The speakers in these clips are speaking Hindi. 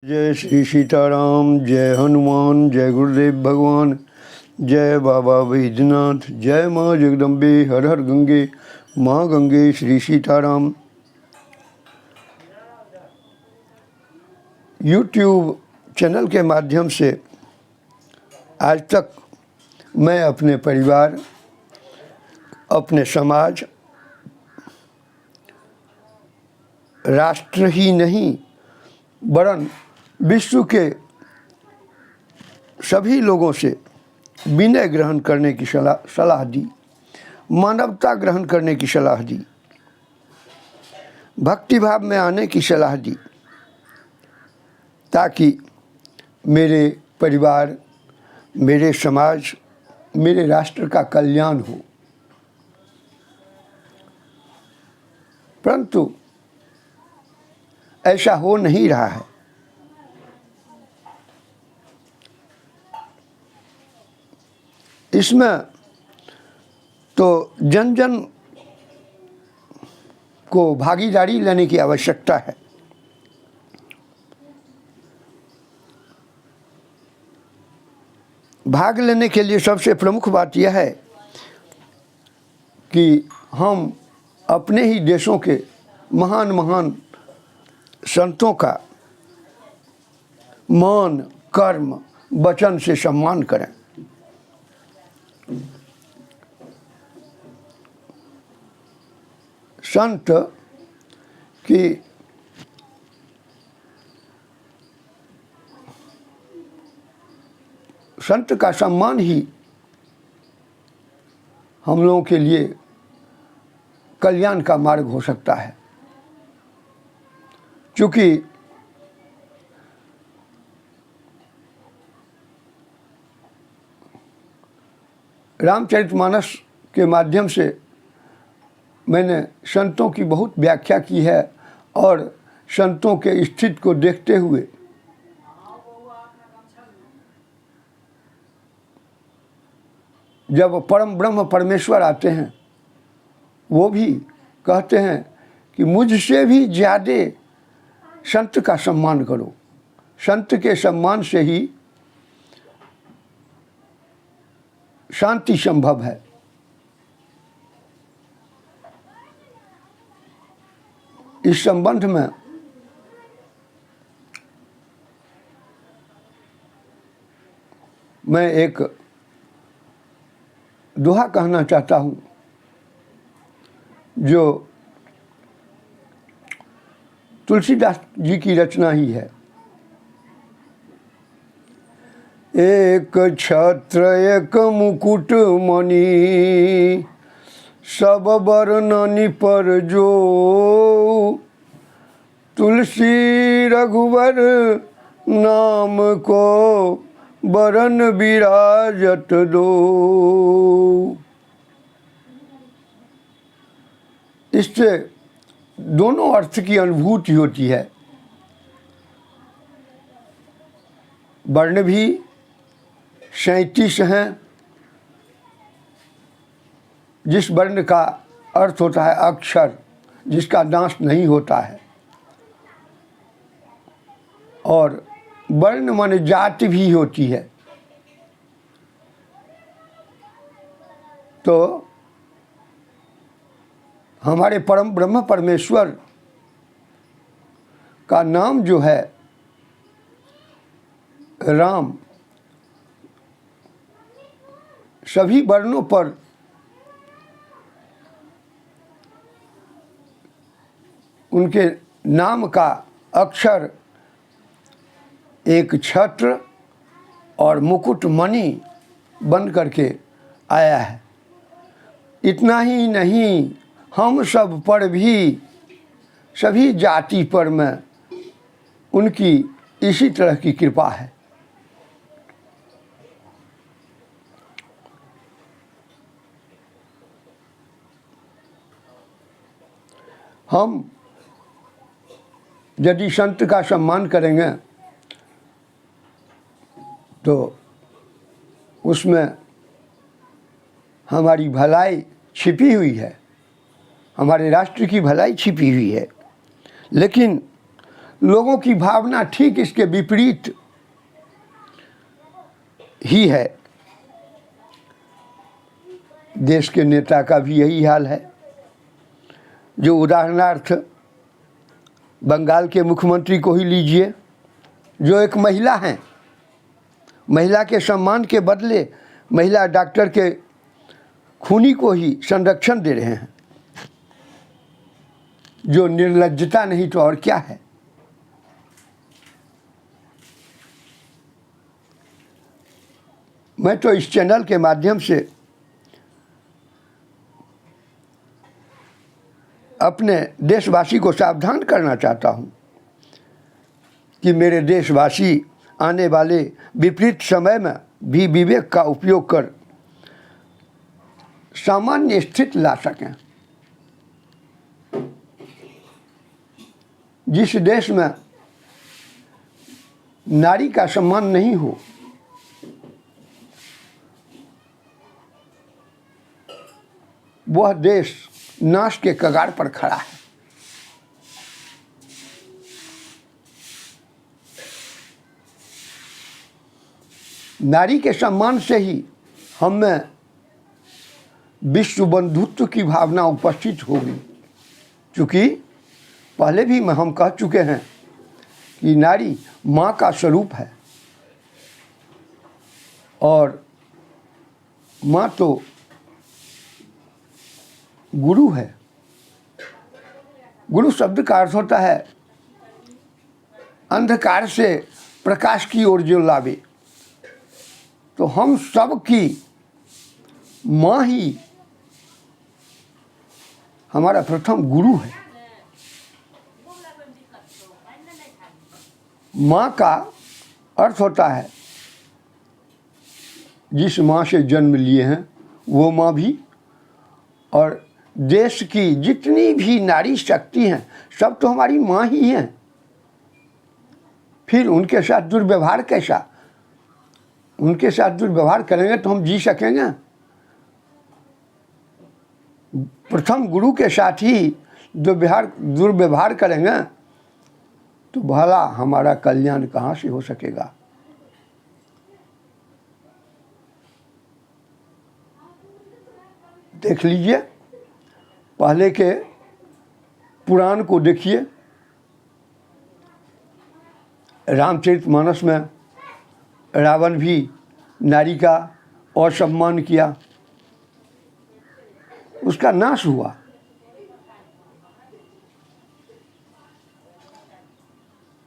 जय श्री सीताराम, जय हनुमान, जय गुरुदेव भगवान, जय बाबा बैद्यनाथ, जय माँ जगदम्बे, हर हर गंगे, माँ गंगे, श्री सीताराम। यूट्यूब चैनल के माध्यम से आज तक मैं अपने परिवार, अपने समाज, राष्ट्र ही नहीं वरन विश्व के सभी लोगों से विनय ग्रहण करने की सलाह दी, मानवता ग्रहण करने की सलाह दी, भक्ति भाव में आने की सलाह दी, ताकि मेरे परिवार, मेरे समाज, मेरे राष्ट्र का कल्याण हो। परंतु ऐसा हो नहीं रहा है। इसमें तो जन जन को भागीदारी लेने की आवश्यकता है। भाग लेने के लिए सबसे प्रमुख बात यह है कि हम अपने ही देशों के महान महान संतों का मान, कर्म, वचन से सम्मान करें। संत की संत का सम्मान ही हम लोगों के लिए कल्याण का मार्ग हो सकता है। क्योंकि रामचरितमानस के माध्यम से मैंने संतों की बहुत व्याख्या की है और संतों के स्थिति को देखते हुए जब परम ब्रह्म परमेश्वर आते हैं, वो भी कहते हैं कि मुझसे भी ज़्यादा संत का सम्मान करो। संत के सम्मान से ही शांति संभव है। इस संबंध में मैं एक दोहा कहना चाहता हूँ जो तुलसीदास जी की रचना ही है। एक छत्र एक मुकुट मणि, सब बरननि पर जो, तुलसी रघुवर नाम को बरन विराजत दो। इससे दोनों अर्थ की अनुभूति होती है। वर्ण भी 37 हैं, जिस वर्ण का अर्थ होता है अक्षर, जिसका नाश नहीं होता है। और वर्ण माने जाति भी होती है। तो हमारे परम ब्रह्म परमेश्वर का नाम जो है राम, सभी वर्णों पर उनके नाम का अक्षर एक छत्र और मुकुट मणि बन करके आया है। इतना ही नहीं, हम सब पर भी, सभी जाति पर में उनकी इसी तरह की कृपा है। हम यदि संत का सम्मान करेंगे तो उसमें हमारी भलाई छिपी हुई है, हमारे राष्ट्र की भलाई छिपी हुई है। लेकिन लोगों की भावना ठीक इसके विपरीत ही है। देश के नेता का भी यही हाल है। जो उदाहरणार्थ बंगाल के मुख्यमंत्री को ही लीजिए, जो एक महिला हैं, महिला के सम्मान के बदले महिला डॉक्टर के खूनी को ही संरक्षण दे रहे हैं। जो निर्लज्जता नहीं तो और क्या है। मैं तो इस चैनल के माध्यम से अपने देशवासी को सावधान करना चाहता हूं कि मेरे देशवासी आने वाले विपरीत समय में भी विवेक का उपयोग कर सामान्य स्थिति ला सकें। जिस देश में नारी का सम्मान नहीं हो, वह देश नाश के कगार पर खड़ा है। नारी के सम्मान से ही हम में विश्व बंधुत्व की भावना उपस्थित होगी। क्योंकि पहले भी हम कह चुके हैं कि नारी माँ का स्वरूप है और माँ तो गुरु है। गुरु शब्द का अर्थ होता है अंधकार से प्रकाश की ओर जो लावे। तो हम सब की माँ ही हमारा प्रथम गुरु है। माँ का अर्थ होता है जिस माँ से जन्म लिए हैं वो माँ भी, और देश की जितनी भी नारी शक्ति हैं सब तो हमारी माँ ही हैं। फिर उनके साथ दुर्व्यवहार कैसा? उनके साथ दुर्व्यवहार करेंगे तो हम जी सकेंगे? प्रथम गुरु के साथ ही दुर्व्यवहार करेंगे तो भला हमारा कल्याण कहाँ से हो सकेगा? देख लीजिए, पहले के पुराण को देखिए। रामचरितमानस में रावण भी नारी का असम्मान किया, उसका नाश हुआ।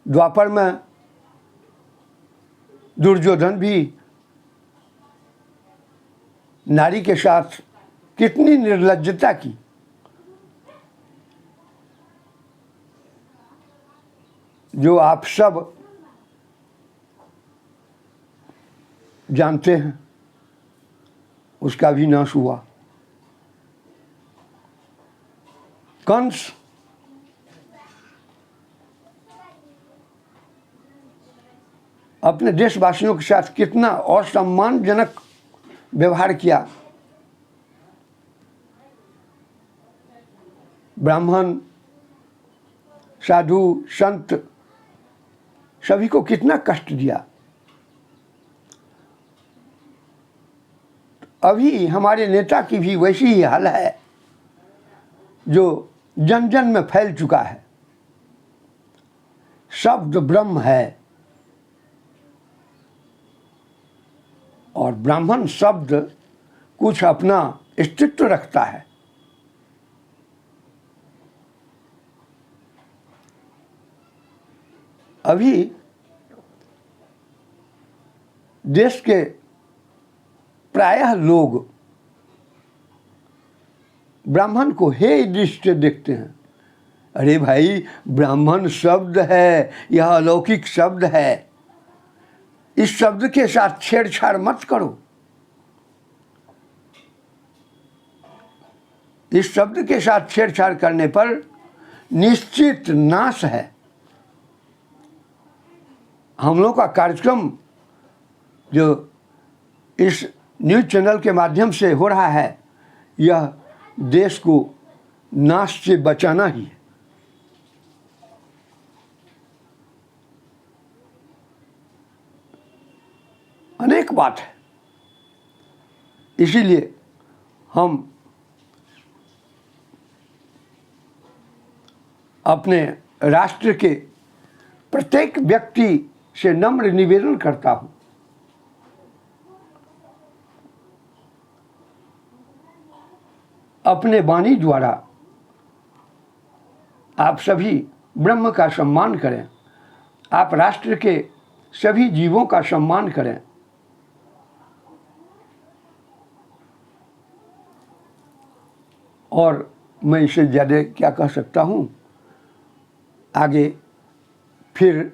द्वापर में दुर्योधन भी नारी के साथ कितनी निर्लज्जता की। जो आप सब जानते हैं, उसका भी नाश हुआ। कंस अपने देशवासियों के साथ कितना असम्मानजनक व्यवहार किया। ब्राह्मण, साधु, संत सभी को कितना कष्ट दिया। अभी हमारे नेता की भी वैसी ही हाल है जो जन जन में फैल चुका है। शब्द ब्रह्म है और ब्राह्मण शब्द कुछ अपना अस्तित्व रखता है। अभी देश के प्रायः लोग ब्राह्मण को हे दृष्टि से देखते हैं। अरे भाई, ब्राह्मण शब्द है, यह अलौकिक शब्द है, इस शब्द के साथ छेड़छाड़ मत करो। इस शब्द के साथ छेड़छाड़ करने पर निश्चित नाश है। हम लोग का कार्यक्रम जो इस न्यूज़ चैनल के माध्यम से हो रहा है, यह देश को नाश से बचाना ही है। अनेक बात है। इसीलिए हम अपने राष्ट्र के प्रत्येक व्यक्ति से नम्र निवेदन करता हूँ, अपने वाणी द्वारा आप सभी ब्रह्म का सम्मान करें, आप राष्ट्र के सभी जीवों का सम्मान करें। और मैं इससे ज़्यादा क्या कह सकता हूँ। आगे फिर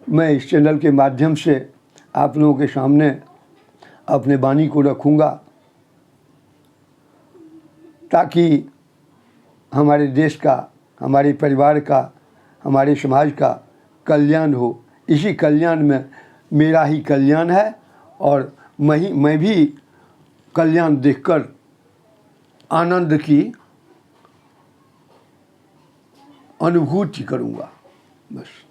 मैं इस चैनल के माध्यम से आप लोगों के सामने अपने वाणी को रखूँगा, ताकि हमारे देश का, हमारे परिवार का, हमारे समाज का कल्याण हो। इसी कल्याण में मेरा ही कल्याण है और मैं भी कल्याण देखकर आनंद की अनुभूति करूँगा। बस।